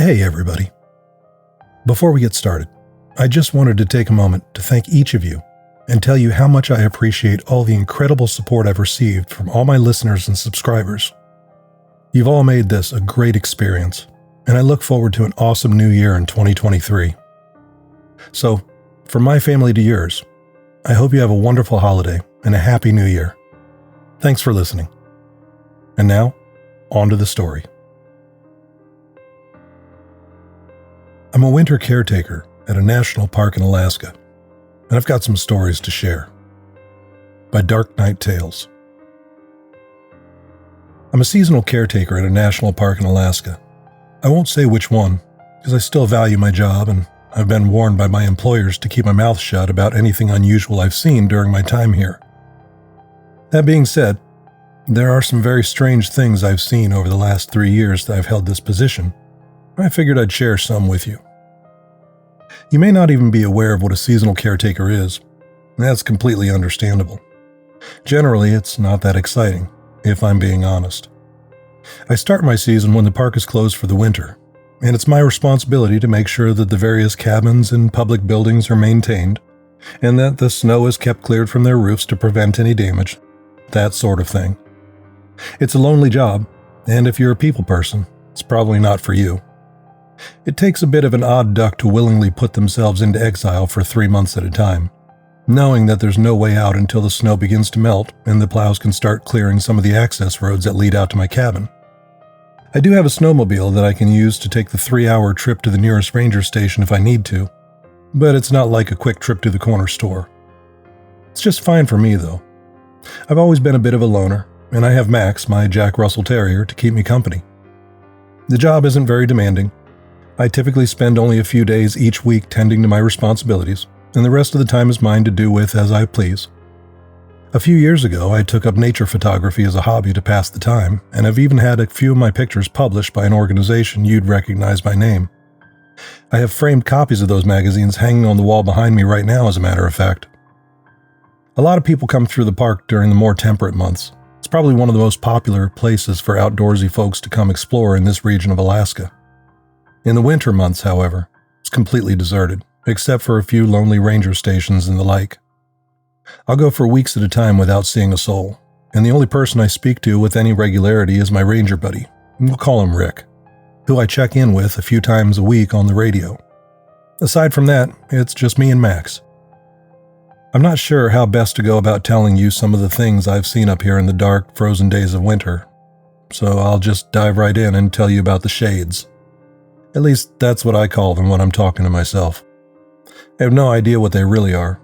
Hey everybody. Before we get started, I just wanted to take a moment to thank each of you and tell you how much I appreciate all the incredible support I've received from all my listeners and subscribers. You've all made this a great experience, and I look forward to an awesome new year in 2023. So, from my family to yours, I hope you have a wonderful holiday and a happy new year. Thanks for listening. And now, on to the story. I'm a winter caretaker at a national park in Alaska, and I've got some stories to share. By DarkNightTales. I'm a seasonal caretaker at a national park in Alaska. I won't say which one, because I still value my job, and I've been warned by my employers to keep my mouth shut about anything unusual I've seen during my time here. That being said, there are some very strange things I've seen over the last 3 years that I've held this position. I figured I'd share some with you. You may not even be aware of what a seasonal caretaker is, and that's completely understandable. Generally, it's not that exciting, if I'm being honest. I start my season when the park is closed for the winter, and it's my responsibility to make sure that the various cabins and public buildings are maintained, and that the snow is kept cleared from their roofs to prevent any damage, that sort of thing. It's a lonely job, and if you're a people person, it's probably not for you. It takes a bit of an odd duck to willingly put themselves into exile for 3 months at a time, knowing that there's no way out until the snow begins to melt and the plows can start clearing some of the access roads that lead out to my cabin. I do have a snowmobile that I can use to take the 3-hour trip to the nearest ranger station if I need to, but it's not like a quick trip to the corner store. It's just fine for me, though. I've always been a bit of a loner, and I have Max, my Jack Russell Terrier, to keep me company. The job isn't very demanding. I typically spend only a few days each week tending to my responsibilities, and the rest of the time is mine to do with as I please. A few years ago, I took up nature photography as a hobby to pass the time, and I've even had a few of my pictures published by an organization you'd recognize by name. I have framed copies of those magazines hanging on the wall behind me right now, as a matter of fact. A lot of people come through the park during the more temperate months. It's probably one of the most popular places for outdoorsy folks to come explore in this region of Alaska. In the winter months, however, it's completely deserted, except for a few lonely ranger stations and the like. I'll go for weeks at a time without seeing a soul, and the only person I speak to with any regularity is my ranger buddy, we'll call him Rick, who I check in with a few times a week on the radio. Aside from that, it's just me and Max. I'm not sure how best to go about telling you some of the things I've seen up here in the dark, frozen days of winter, so I'll just dive right in and tell you about the shades. At least that's what I call them when I'm talking to myself. I have no idea what they really are,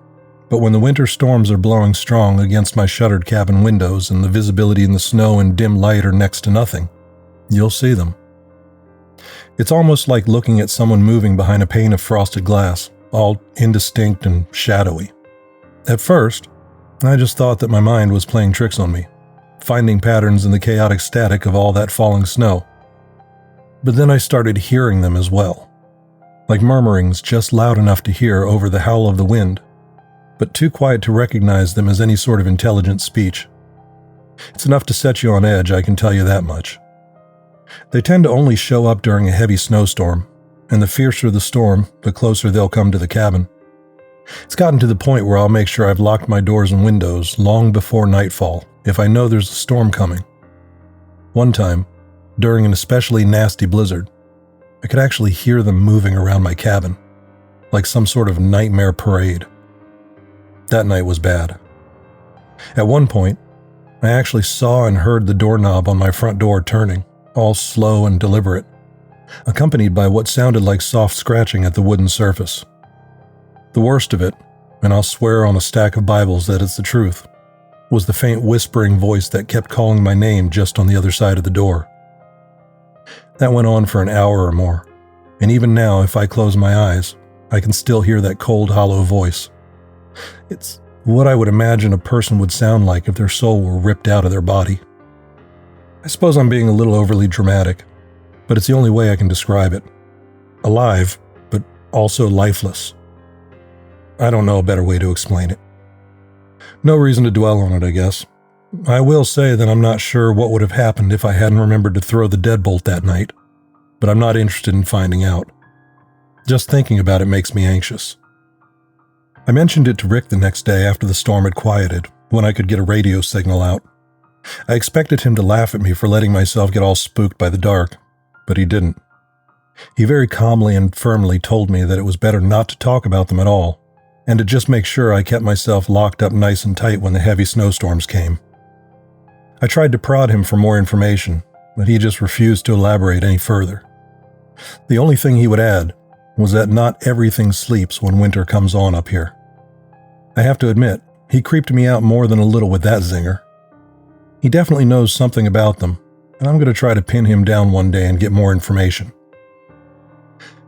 but when the winter storms are blowing strong against my shuttered cabin windows and the visibility in the snow and dim light are next to nothing, you'll see them. It's almost like looking at someone moving behind a pane of frosted glass, all indistinct and shadowy. At first, I just thought that my mind was playing tricks on me, finding patterns in the chaotic static of all that falling snow. But then I started hearing them as well, like murmurings just loud enough to hear over the howl of the wind, but too quiet to recognize them as any sort of intelligent speech. It's enough to set you on edge, I can tell you that much. They tend to only show up during a heavy snowstorm, and the fiercer the storm, the closer they'll come to the cabin. It's gotten to the point where I'll make sure I've locked my doors and windows long before nightfall if I know there's a storm coming. One time, during an especially nasty blizzard, I could actually hear them moving around my cabin, like some sort of nightmare parade. That night was bad. At one point, I actually saw and heard the doorknob on my front door turning, all slow and deliberate, accompanied by what sounded like soft scratching at the wooden surface. The worst of it, and I'll swear on a stack of Bibles that it's the truth, was the faint whispering voice that kept calling my name just on the other side of the door. That went on for an hour or more, and even now, if I close my eyes, I can still hear that cold, hollow voice. It's what I would imagine a person would sound like if their soul were ripped out of their body. I suppose I'm being a little overly dramatic, but it's the only way I can describe it. Alive, but also lifeless. I don't know a better way to explain it. No reason to dwell on it, I guess. I will say that I'm not sure what would have happened if I hadn't remembered to throw the deadbolt that night. but I'm not interested in finding out. Just thinking about it makes me anxious. I mentioned it to Rick the next day after the storm had quieted, when I could get a radio signal out. I expected him to laugh at me for letting myself get all spooked by the dark, but he didn't. He very calmly and firmly told me that it was better not to talk about them at all, and to just make sure I kept myself locked up nice and tight when the heavy snowstorms came. I tried to prod him for more information, but he just refused to elaborate any further. The only thing he would add was that not everything sleeps when winter comes on up here. I have to admit, he creeped me out more than a little with that zinger. He definitely knows something about them, and I'm going to try to pin him down one day and get more information.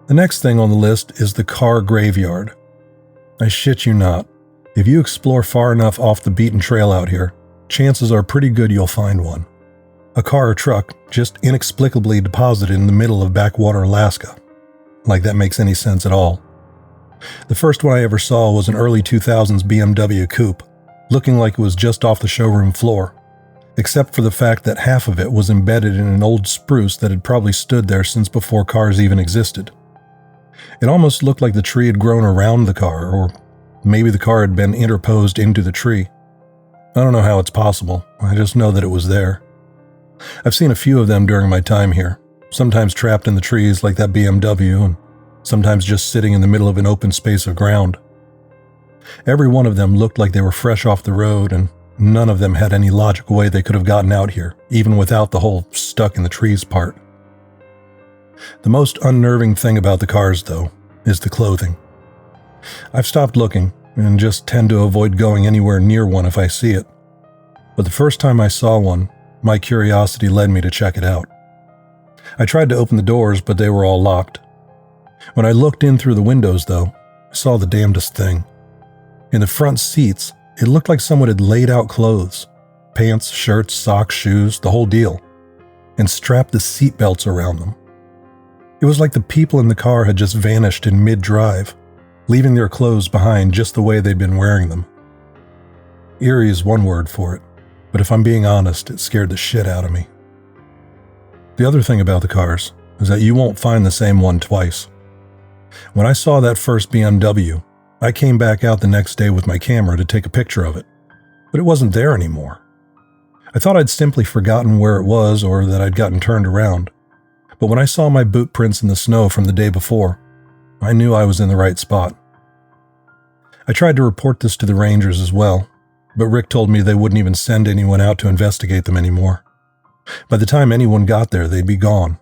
The next thing on the list is the car graveyard. I shit you not. If you explore far enough off the beaten trail out here, chances are pretty good you'll find one. A car or truck just inexplicably deposited in the middle of backwater Alaska. Like that makes any sense at all. The first one I ever saw was an early 2000s BMW coupe, looking like it was just off the showroom floor, except for the fact that half of it was embedded in an old spruce that had probably stood there since before cars even existed. It almost looked like the tree had grown around the car, or maybe the car had been interposed into the tree. I don't know how it's possible, I just know that it was there. I've seen a few of them during my time here, sometimes trapped in the trees like that BMW, and sometimes just sitting in the middle of an open space of ground. Every one of them looked like they were fresh off the road, and none of them had any logical way they could have gotten out here, even without the whole stuck in the trees part. The most unnerving thing about the cars, though, is the clothing. I've stopped looking, and just tend to avoid going anywhere near one if I see it. But the first time I saw one, my curiosity led me to check it out. I tried to open the doors, but they were all locked. When I looked in through the windows, though, I saw the damnedest thing. In the front seats, it looked like someone had laid out clothes, pants, shirts, socks, shoes, the whole deal, and strapped the seat belts around them. It was like the people in the car had just vanished in mid-drive, leaving their clothes behind just the way they'd been wearing them. Eerie is one word for it, but if I'm being honest, it scared the shit out of me. The other thing about the cars is that you won't find the same one twice. When I saw that first BMW, I came back out the next day with my camera to take a picture of it, but it wasn't there anymore. I thought I'd simply forgotten where it was or that I'd gotten turned around, but when I saw my boot prints in the snow from the day before, I knew I was in the right spot. I tried to report this to the rangers as well, but Rick told me they wouldn't even send anyone out to investigate them anymore. By the time anyone got there, they'd be gone.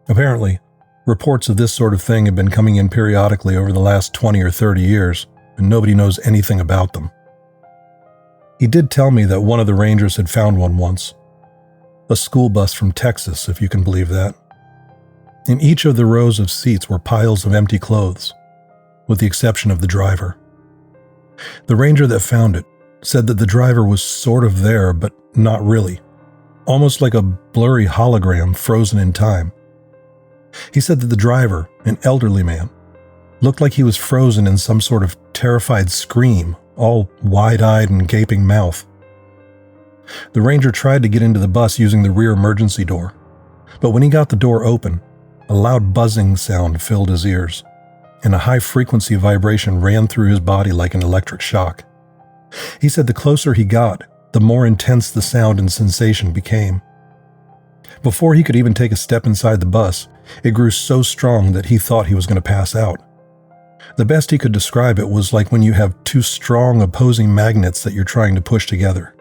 Apparently, reports of this sort of thing have been coming in periodically over the last 20 or 30 years, and nobody knows anything about them. He did tell me that one of the rangers had found one once. A school bus from Texas, if you can believe that. In each of the rows of seats were piles of empty clothes, with the exception of the driver. The ranger that found it said that the driver was sort of there, but not really, almost like a blurry hologram frozen in time. He said that the driver, an elderly man, looked like he was frozen in some sort of terrified scream, all wide-eyed and gaping mouth. The ranger tried to get into the bus using the rear emergency door, but when he got the door open, a loud buzzing sound filled his ears, and a high-frequency vibration ran through his body like an electric shock. He said the closer he got, the more intense the sound and sensation became. Before he could even take a step inside the bus, it grew so strong that he thought he was going to pass out. The best he could describe it was like when you have two strong opposing magnets that you're trying to push together.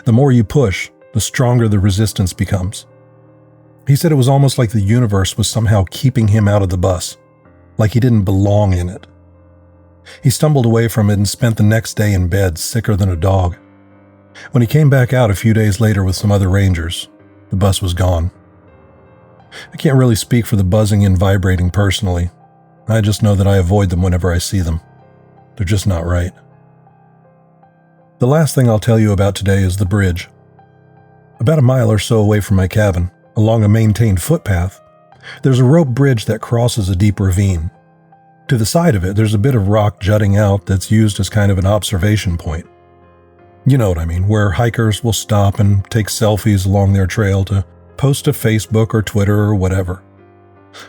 The more you push, the stronger the resistance becomes. He said it was almost like the universe was somehow keeping him out of the bus, like he didn't belong in it. He stumbled away from it and spent the next day in bed, sicker than a dog. When he came back out a few days later with some other rangers, the bus was gone. I can't really speak for the buzzing and vibrating personally. I just know that I avoid them whenever I see them. They're just not right. The last thing I'll tell you about today is the bridge. About a mile or so away from my cabin, along a maintained footpath, there's a rope bridge that crosses a deep ravine. To the side of it, there's a bit of rock jutting out that's used as kind of an observation point. You know what I mean, where hikers will stop and take selfies along their trail to post to Facebook or Twitter or whatever.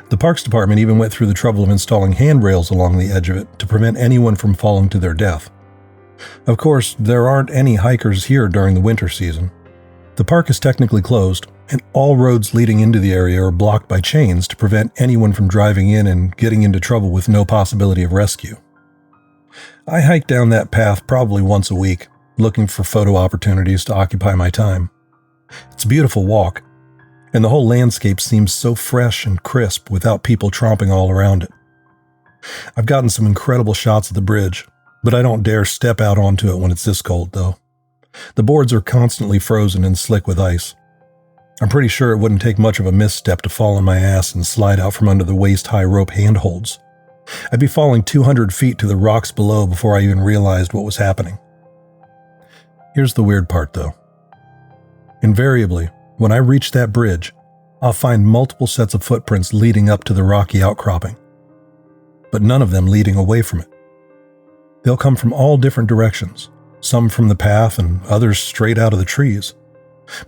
The Parks Department even went through the trouble of installing handrails along the edge of it to prevent anyone from falling to their death. Of course, there aren't any hikers here during the winter season. The park is technically closed, and all roads leading into the area are blocked by chains to prevent anyone from driving in and getting into trouble with no possibility of rescue. I hike down that path probably once a week, looking for photo opportunities to occupy my time. It's a beautiful walk, and the whole landscape seems so fresh and crisp without people tromping all around it. I've gotten some incredible shots of the bridge, but I don't dare step out onto it when it's this cold, though. The boards are constantly frozen and slick with ice. I'm pretty sure it wouldn't take much of a misstep to fall on my ass and slide out from under the waist-high rope handholds. I'd be falling 200 feet to the rocks below before I even realized what was happening. Here's the weird part, though. Invariably, when I reach that bridge, I'll find multiple sets of footprints leading up to the rocky outcropping, but none of them leading away from it. They'll come from all different directions, some from the path and others straight out of the trees,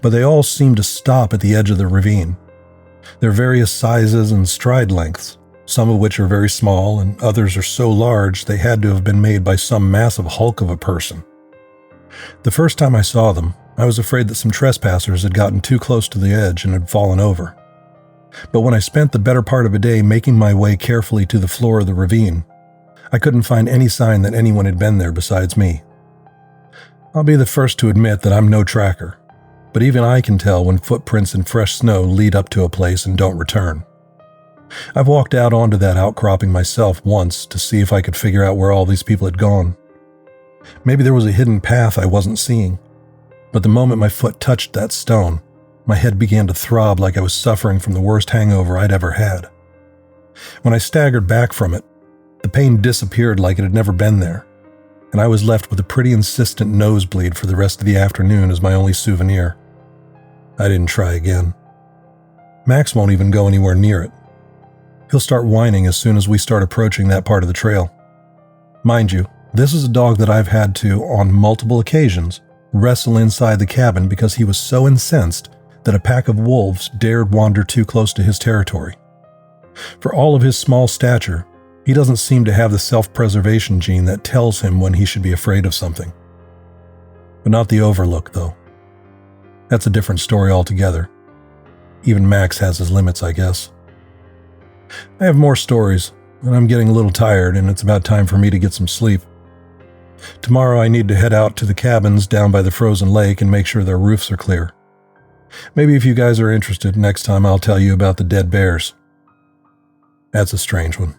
but they all seem to stop at the edge of the ravine. They're various sizes and stride lengths, some of which are very small and others are so large they had to have been made by some massive hulk of a person. The first time I saw them, I was afraid that some trespassers had gotten too close to the edge and had fallen over. But when I spent the better part of a day making my way carefully to the floor of the ravine, I couldn't find any sign that anyone had been there besides me. I'll be the first to admit that I'm no tracker, but even I can tell when footprints in fresh snow lead up to a place and don't return. I've walked out onto that outcropping myself once to see if I could figure out where all these people had gone. Maybe there was a hidden path I wasn't seeing, but the moment my foot touched that stone, my head began to throb like I was suffering from the worst hangover I'd ever had. When I staggered back from it, the pain disappeared like it had never been there, and I was left with a pretty insistent nosebleed for the rest of the afternoon as my only souvenir. I didn't try again. Max won't even go anywhere near it. He'll start whining as soon as we start approaching that part of the trail. Mind you, this is a dog that I've had to, on multiple occasions, wrestle inside the cabin because he was so incensed that a pack of wolves dared wander too close to his territory. For all of his small stature, he doesn't seem to have the self-preservation gene that tells him when he should be afraid of something. But not the overlook, though. That's a different story altogether. Even Max has his limits, I guess. I have more stories, and I'm getting a little tired, and it's about time for me to get some sleep. Tomorrow I need to head out to the cabins down by the frozen lake and make sure their roofs are clear. Maybe if you guys are interested, next time I'll tell you about the dead bears. That's a strange one.